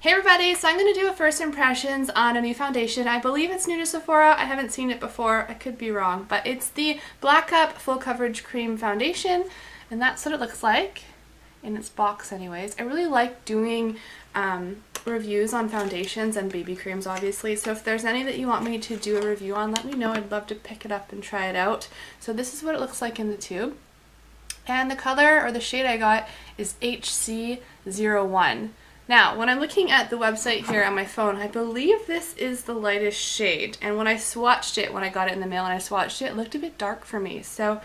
Hey everybody, so I'm going to do a first impressions on a new foundation. I believe it's new to Sephora. I haven't seen it before. I could be wrong, but it's the Black Up Full Coverage Cream Foundation, and that's what it looks like in its box anyways. I really like doing reviews on foundations and BB creams, obviously, so if there's any that you want me to do a review on, let me know. I'd love to pick it up and try it out. So this is what it looks like in the tube, and the color or the shade I got is HC01. Now, when I'm looking at the website here on my phone, I believe this is the lightest shade, and when I swatched it, when I got it in the mail and I swatched it, it looked a bit dark for me. So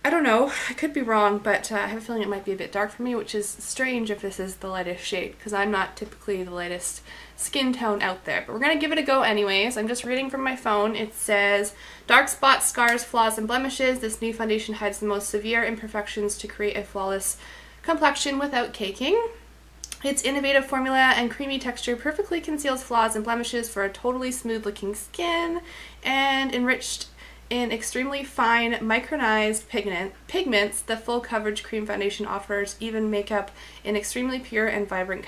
I don't know, I could be wrong, but I have a feeling it might be a bit dark for me, which is strange if this is the lightest shade, because I'm not typically the lightest skin tone out there. But we're going to give it a go anyways. I'm just reading from my phone. It says, dark spots, scars, flaws, and blemishes. This new foundation hides the most severe imperfections to create a flawless complexion without caking. Its innovative formula and creamy texture perfectly conceals flaws and blemishes for a totally smooth looking skin, and enriched in extremely fine micronized pigments, the full coverage cream foundation offers even makeup in extremely pure and vibrant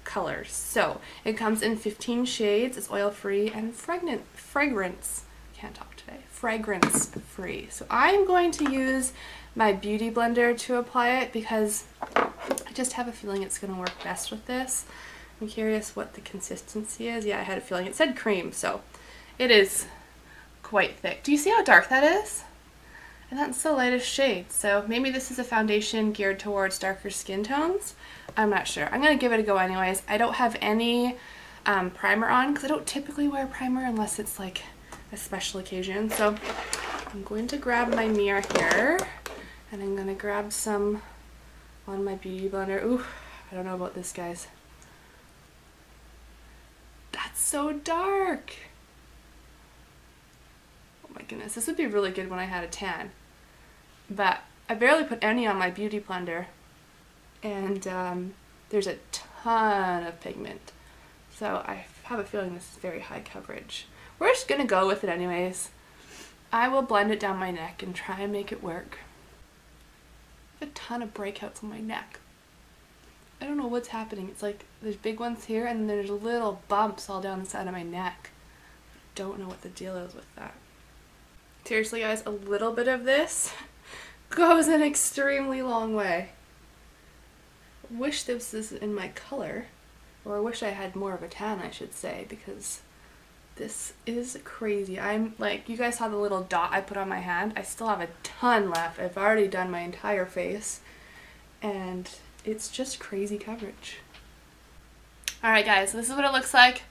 colors. So it comes in 15 shades, it's oil free and fragrance free. So I'm going to use my beauty blender to apply it because I just have a feeling it's going to work best with this. I'm curious what the consistency is. Yeah, I had a feeling. It said cream, so it is quite thick. Do you see how dark that is? And that's the lightest shade. So maybe this is a foundation geared towards darker skin tones. I'm not sure. I'm going to give it a go anyways. I don't have any primer on because I don't typically wear primer unless it's like a special occasion. So I'm going to grab my mirror here and I'm going to grab some on my beauty blender. Ooh, I don't know about this, guys. That's so dark. Oh my goodness, this would be really good when I had a tan. But I barely put any on my beauty blender, and there's a ton of pigment. So I have a feeling this is very high coverage. We're just gonna go with it anyways. I will blend it down my neck and try and make it work. I have a ton of breakouts on my neck. I don't know what's happening. It's like there's big ones here and there's little bumps all down the side of my neck. I don't know what the deal is with that. Seriously guys, a little bit of this goes an extremely long way. I wish this was in my color, or I wish I had more of a tan, I should say, because this is crazy. I'm like, you guys saw the little dot I put on my hand. I still have a ton left. I've already done my entire face, and it's just crazy coverage. Alright guys, so this is what it looks like.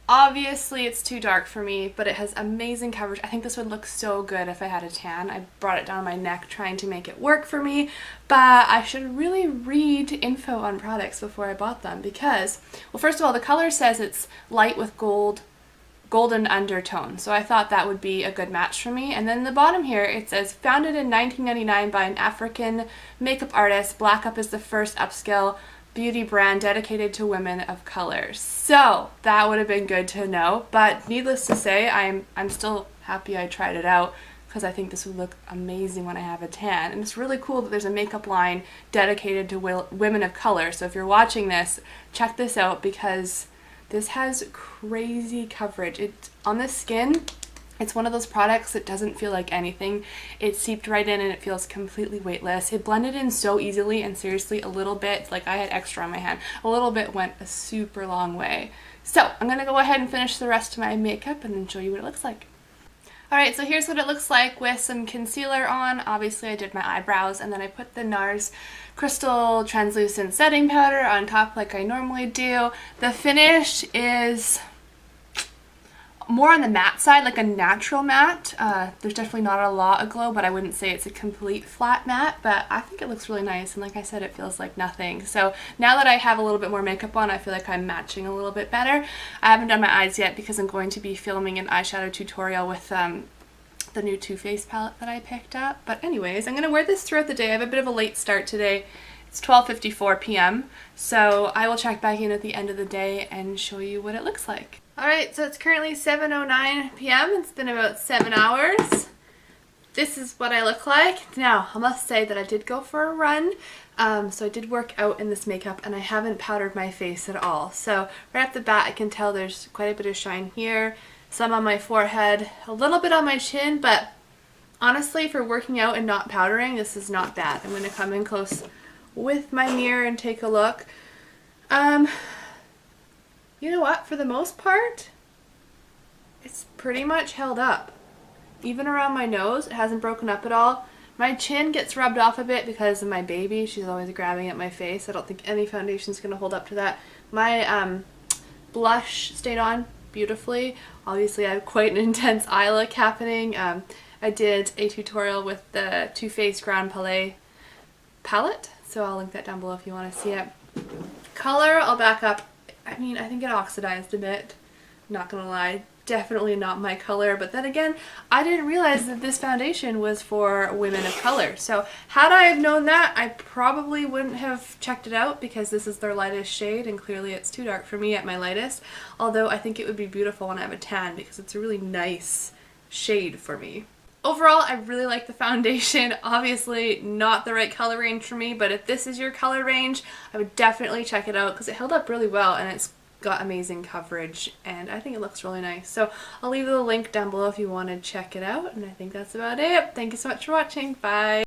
Obviously it's too dark for me, but it has amazing coverage. I think this would look so good if I had a tan. I brought it down my neck trying to make it work for me, but I should really read info on products before I bought them because, well, first of all, the color says it's light with golden undertone, so I thought that would be a good match for me. And then the bottom here, it says, founded in 1999 by an African makeup artist, Black Up is the first upscale beauty brand dedicated to women of color. So that would have been good to know, but needless to say, I'm still happy I tried it out because I think this would look amazing when I have a tan. And it's really cool that there's a makeup line dedicated to women of color. So if you're watching this, check this out because this has crazy coverage. It's on the skin. It's one of those products that doesn't feel like anything. It seeped right in and it feels completely weightless. It blended in so easily, and seriously, a little bit, like I had extra on my hand, a little bit went a super long way. So I'm gonna go ahead and finish the rest of my makeup and then show you what it looks like. Alright, so here's what it looks like with some concealer on. Obviously I did my eyebrows, and then I put the NARS Crystal Translucent Setting Powder on top like I normally do. The finish is more on the matte side, like a natural matte. There's definitely not a lot of glow, but I wouldn't say it's a complete flat matte, but I think it looks really nice, and like I said, it feels like nothing. So now that I have a little bit more makeup on, I feel like I'm matching a little bit better. I haven't done my eyes yet because I'm going to be filming an eyeshadow tutorial with the new Too Faced palette that I picked up. But anyways, I'm going to wear this throughout the day. I have a bit of a late start today. It's 12:54 p.m. So I will check back in at the end of the day and show you what it looks like. Alright, so it's currently 7:09 p.m. It's been about 7 hours. this is what I look like. Now, I must say that I did go for a run, so I did work out in this makeup, and I haven't powdered my face at all. So right off the bat, I can tell there's quite a bit of shine here, some on my forehead, a little bit on my chin, but honestly, for working out and not powdering, this is not bad. I'm going to come in close with my mirror and take a look. You know what? For the most part, it's pretty much held up. Even around my nose, it hasn't broken up at all. My chin gets rubbed off a bit because of my baby. She's always grabbing at my face. I don't think any foundation is going to hold up to that. My blush stayed on beautifully. Obviously, I have quite an intense eye look happening. I did a tutorial with the Too Faced Grand Palais palette, so I'll link that down below if you want to see it. Color, I'll back up. I mean, I think it oxidized a bit. Not gonna lie. Definitely not my color, but then again, I didn't realize that this foundation was for women of color. So had I have known that, I probably wouldn't have checked it out because this is their lightest shade and clearly it's too dark for me at my lightest. Although I think it would be beautiful when I have a tan because it's a really nice shade for me. Overall, I really like the foundation. Obviously not the right color range for me, but if this is your color range, I would definitely check it out because it held up really well and it's got amazing coverage and I think it looks really nice. So I'll leave the link down below if you want to check it out, and I think that's about it. Thank you so much for watching. Bye!